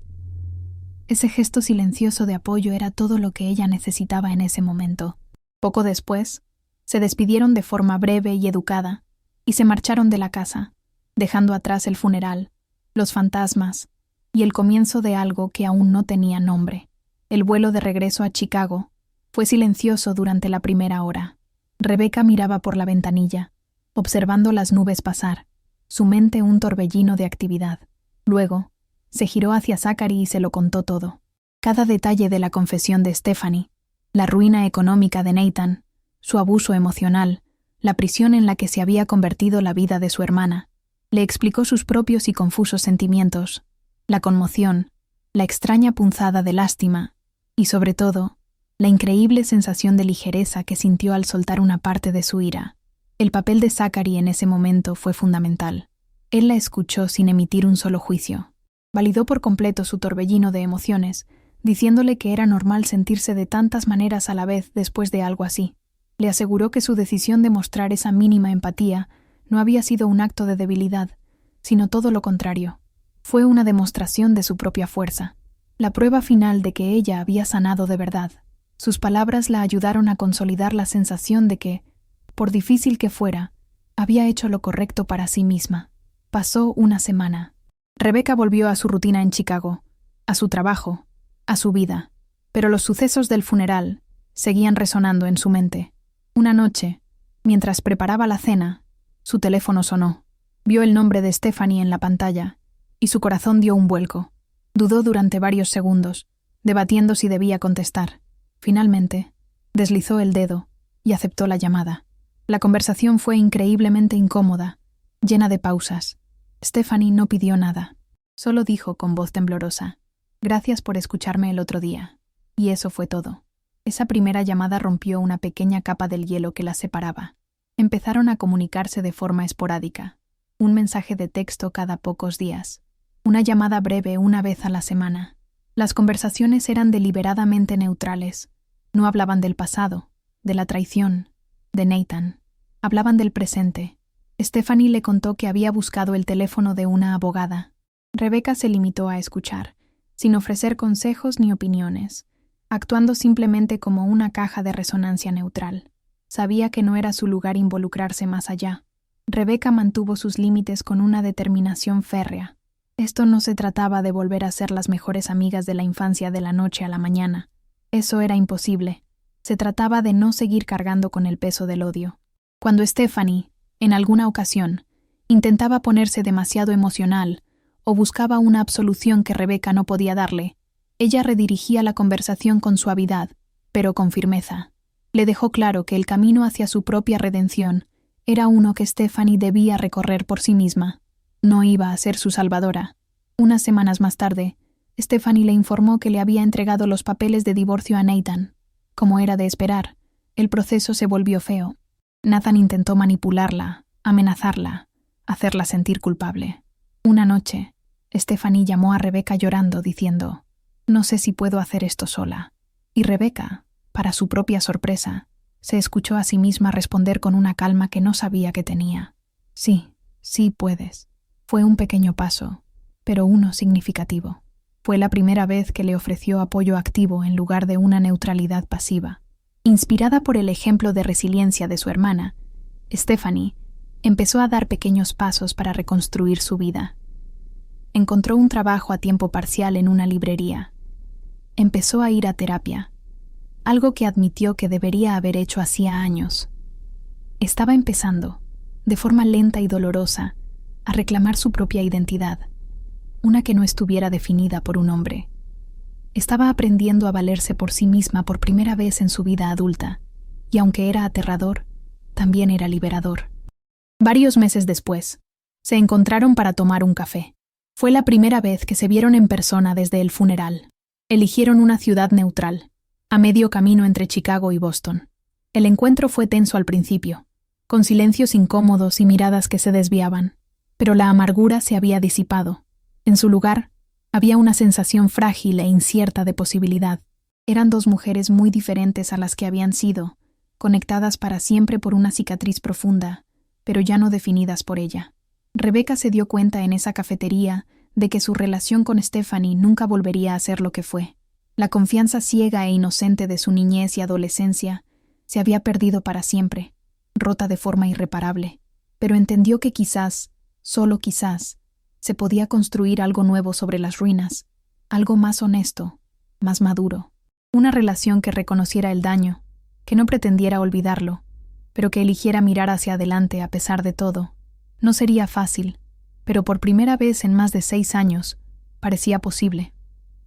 Ese gesto silencioso de apoyo era todo lo que ella necesitaba en ese momento. Poco después, se despidieron de forma breve y educada, y se marcharon de la casa, dejando atrás el funeral, los fantasmas, y el comienzo de algo que aún no tenía nombre. El vuelo de regreso a Chicago fue silencioso durante la primera hora. Rebecca miraba por la ventanilla, observando las nubes pasar, su mente un torbellino de actividad. Luego, se giró hacia Zachary y se lo contó todo. Cada detalle de la confesión de Stephanie, la ruina económica de Nathan, su abuso emocional, la prisión en la que se había convertido la vida de su hermana. Le explicó sus propios y confusos sentimientos, la conmoción, la extraña punzada de lástima y, sobre todo, la increíble sensación de ligereza que sintió al soltar una parte de su ira. El papel de Zachary en ese momento fue fundamental. Él la escuchó sin emitir un solo juicio. Validó por completo su torbellino de emociones, diciéndole que era normal sentirse de tantas maneras a la vez después de algo así. Le aseguró que su decisión de mostrar esa mínima empatía no había sido un acto de debilidad, sino todo lo contrario. Fue una demostración de su propia fuerza, la prueba final de que ella había sanado de verdad. Sus palabras la ayudaron a consolidar la sensación de que, por difícil que fuera, había hecho lo correcto para sí misma. Pasó una semana. Rebecca volvió a su rutina en Chicago, a su trabajo, a su vida, pero los sucesos del funeral seguían resonando en su mente. Una noche, mientras preparaba la cena, su teléfono sonó. Vio el nombre de Stephanie en la pantalla y su corazón dio un vuelco. Dudó durante varios segundos, debatiendo si debía contestar. Finalmente, deslizó el dedo y aceptó la llamada. La conversación fue increíblemente incómoda, llena de pausas. Stephanie no pidió nada. Solo dijo con voz temblorosa: «Gracias por escucharme el otro día». Y eso fue todo. Esa primera llamada rompió una pequeña capa del hielo que las separaba. Empezaron a comunicarse de forma esporádica. Un mensaje de texto cada pocos días. Una llamada breve una vez a la semana. Las conversaciones eran deliberadamente neutrales. No hablaban del pasado, de la traición, de Nathan. Hablaban del presente. Stephanie le contó que había buscado el teléfono de una abogada. Rebecca se limitó a escuchar, sin ofrecer consejos ni opiniones, actuando simplemente como una caja de resonancia neutral. Sabía que no era su lugar involucrarse más allá. Rebecca mantuvo sus límites con una determinación férrea. Esto no se trataba de volver a ser las mejores amigas de la infancia de la noche a la mañana. Eso era imposible. Se trataba de no seguir cargando con el peso del odio. Cuando Stephanie, en alguna ocasión, intentaba ponerse demasiado emocional o buscaba una absolución que Rebecca no podía darle, ella redirigía la conversación con suavidad, pero con firmeza. Le dejó claro que el camino hacia su propia redención era uno que Stephanie debía recorrer por sí misma. No iba a ser su salvadora. Unas semanas más tarde, Stephanie le informó que le había entregado los papeles de divorcio a Nathan. Como era de esperar, el proceso se volvió feo. Nathan intentó manipularla, amenazarla, hacerla sentir culpable. Una noche, Stephanie llamó a Rebecca llorando, diciendo: «No sé si puedo hacer esto sola». Y Rebecca, para su propia sorpresa, se escuchó a sí misma responder con una calma que no sabía que tenía: «Sí, sí puedes». Fue un pequeño paso, pero uno significativo. Fue la primera vez que le ofreció apoyo activo en lugar de una neutralidad pasiva. Inspirada por el ejemplo de resiliencia de su hermana, Stephanie empezó a dar pequeños pasos para reconstruir su vida. Encontró un trabajo a tiempo parcial en una librería. Empezó a ir a terapia, algo que admitió que debería haber hecho hacía años. Estaba empezando, de forma lenta y dolorosa, a reclamar su propia identidad, una que no estuviera definida por un hombre. Estaba aprendiendo a valerse por sí misma por primera vez en su vida adulta, y aunque era aterrador, también era liberador. Varios meses después, se encontraron para tomar un café. Fue la primera vez que se vieron en persona desde el funeral. Eligieron una ciudad neutral, a medio camino entre Chicago y Boston. El encuentro fue tenso al principio, con silencios incómodos y miradas que se desviaban, pero la amargura se había disipado. En su lugar, había una sensación frágil e incierta de posibilidad. Eran dos mujeres muy diferentes a las que habían sido, conectadas para siempre por una cicatriz profunda, pero ya no definidas por ella. Rebecca se dio cuenta en esa cafetería de que su relación con Stephanie nunca volvería a ser lo que fue. La confianza ciega e inocente de su niñez y adolescencia se había perdido para siempre, rota de forma irreparable, pero entendió que quizás, solo quizás, se podía construir algo nuevo sobre las ruinas, algo más honesto, más maduro, una relación que reconociera el daño, que no pretendiera olvidarlo, pero que eligiera mirar hacia adelante a pesar de todo. No sería fácil, pero por primera vez en más de 6 años, parecía posible.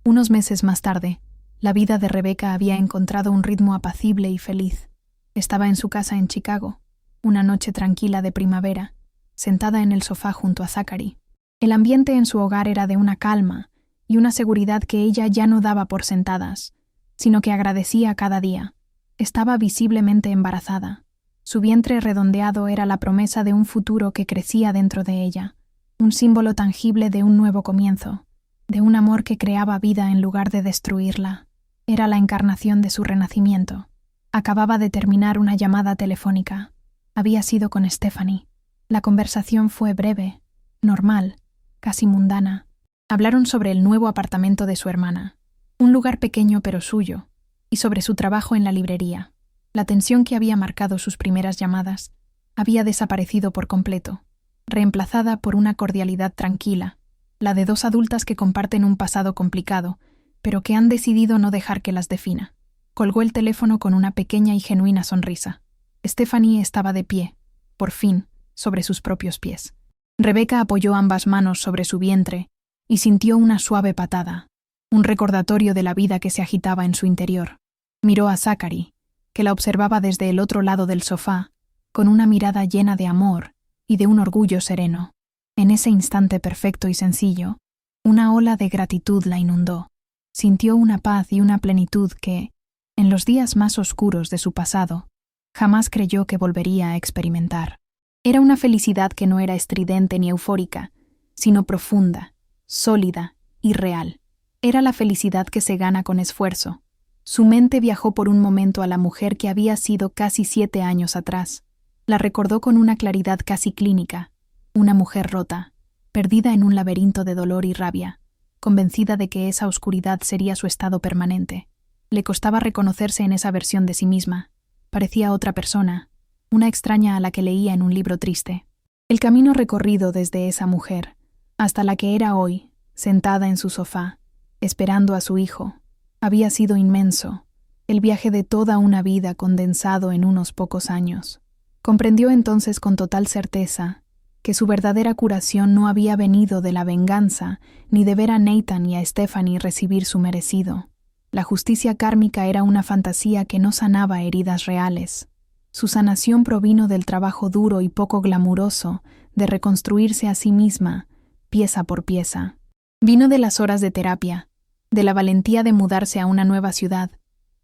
Unos meses más tarde, la vida de Rebecca había encontrado un ritmo apacible y feliz. Estaba en su casa en Chicago, una noche tranquila de primavera, sentada en el sofá junto a Zachary. El ambiente en su hogar era de una calma y una seguridad que ella ya no daba por sentadas, sino que agradecía cada día. Estaba visiblemente embarazada. Su vientre redondeado era la promesa de un futuro que crecía dentro de ella, un símbolo tangible de un nuevo comienzo, de un amor que creaba vida en lugar de destruirla. Era la encarnación de su renacimiento. Acababa de terminar una llamada telefónica. Había sido con Stephanie. La conversación fue breve, normal, casi mundana. Hablaron sobre el nuevo apartamento de su hermana, un lugar pequeño pero suyo, y sobre su trabajo en la librería. La tensión que había marcado sus primeras llamadas había desaparecido por completo. reemplazada por una cordialidad tranquila, la de dos adultas que comparten un pasado complicado, pero que han decidido no dejar que las defina. Colgó el teléfono con una pequeña y genuina sonrisa. Stephanie estaba de pie, por fin, sobre sus propios pies. Rebecca apoyó ambas manos sobre su vientre y sintió una suave patada, un recordatorio de la vida que se agitaba en su interior. Miró a Zachary, que la observaba desde el otro lado del sofá, con una mirada llena de amor y de un orgullo sereno. En ese instante perfecto y sencillo, una ola de gratitud la inundó. Sintió una paz y una plenitud que, en los días más oscuros de su pasado, jamás creyó que volvería a experimentar. Era una felicidad que no era estridente ni eufórica, sino profunda, sólida y real. Era la felicidad que se gana con esfuerzo. Su mente viajó por un momento a la mujer que había sido casi 7 años atrás. La recordó con una claridad casi clínica, una mujer rota, perdida en un laberinto de dolor y rabia, convencida de que esa oscuridad sería su estado permanente. Le costaba reconocerse en esa versión de sí misma. Parecía otra persona, una extraña a la que leía en un libro triste. El camino recorrido desde esa mujer hasta la que era hoy, sentada en su sofá, esperando a su hijo, había sido inmenso, el viaje de toda una vida condensado en unos pocos años. Comprendió entonces con total certeza que su verdadera curación no había venido de la venganza ni de ver a Nathan y a Stephanie recibir su merecido. La justicia kármica era una fantasía que no sanaba heridas reales. Su sanación provino del trabajo duro y poco glamuroso de reconstruirse a sí misma, pieza por pieza. Vino de las horas de terapia, de la valentía de mudarse a una nueva ciudad,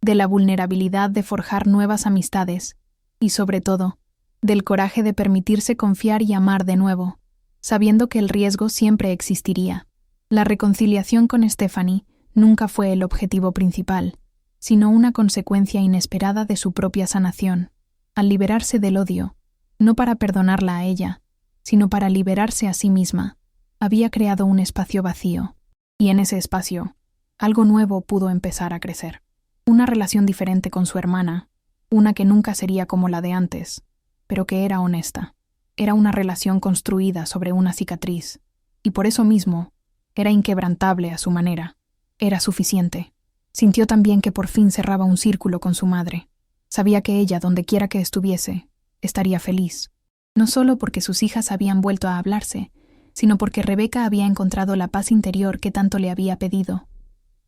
de la vulnerabilidad de forjar nuevas amistades y, sobre todo, del coraje de permitirse confiar y amar de nuevo, sabiendo que el riesgo siempre existiría. La reconciliación con Stephanie nunca fue el objetivo principal, sino una consecuencia inesperada de su propia sanación. Al liberarse del odio, no para perdonarla a ella, sino para liberarse a sí misma, había creado un espacio vacío, y en ese espacio, algo nuevo pudo empezar a crecer. Una relación diferente con su hermana, una que nunca sería como la de antes, pero que era honesta. Era una relación construida sobre una cicatriz, y por eso mismo, era inquebrantable a su manera. Era suficiente. Sintió también que por fin cerraba un círculo con su madre. Sabía que ella, donde quiera que estuviese, estaría feliz. No solo porque sus hijas habían vuelto a hablarse, sino porque Rebecca había encontrado la paz interior que tanto le había pedido.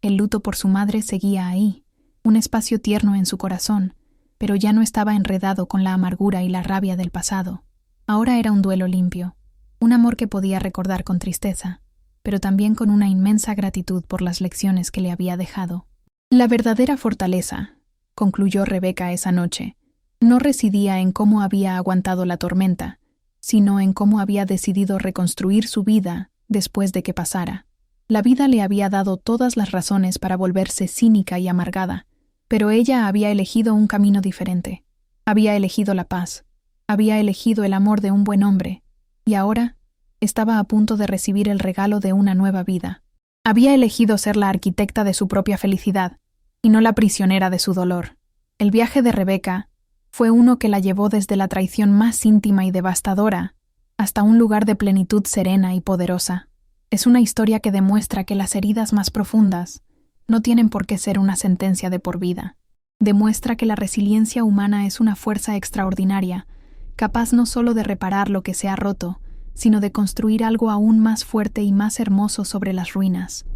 El luto por su madre seguía ahí, un espacio tierno en su corazón, pero ya no estaba enredado con la amargura y la rabia del pasado. Ahora era un duelo limpio, un amor que podía recordar con tristeza, pero también con una inmensa gratitud por las lecciones que le había dejado. La verdadera fortaleza, concluyó Rebecca esa noche, no residía en cómo había aguantado la tormenta, sino en cómo había decidido reconstruir su vida después de que pasara. La vida le había dado todas las razones para volverse cínica y amargada, pero ella había elegido un camino diferente. Había elegido la paz, había elegido el amor de un buen hombre, y ahora estaba a punto de recibir el regalo de una nueva vida. Había elegido ser la arquitecta de su propia felicidad, y no la prisionera de su dolor. El viaje de Rebecca fue uno que la llevó desde la traición más íntima y devastadora hasta un lugar de plenitud serena y poderosa. Es una historia que demuestra que las heridas más profundas no tienen por qué ser una sentencia de por vida. Demuestra que la resiliencia humana es una fuerza extraordinaria, capaz no solo de reparar lo que se ha roto, sino de construir algo aún más fuerte y más hermoso sobre las ruinas.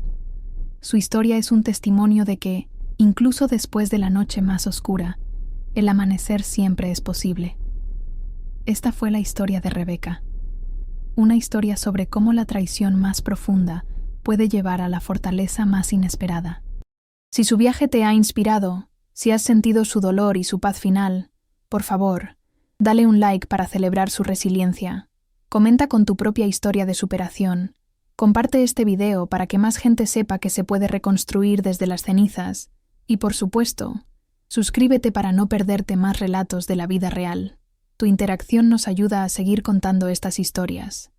Su historia es un testimonio de que, incluso después de la noche más oscura, el amanecer siempre es posible. Esta fue la historia de Rebecca. Una historia sobre cómo la traición más profunda puede llevar a la fortaleza más inesperada. Si su viaje te ha inspirado, si has sentido su dolor y su paz final, por favor, dale un like para celebrar su resiliencia. Comenta con tu propia historia de superación. Comparte este video para que más gente sepa que se puede reconstruir desde las cenizas. Y por supuesto, suscríbete para no perderte más relatos de la vida real. Tu interacción nos ayuda a seguir contando estas historias.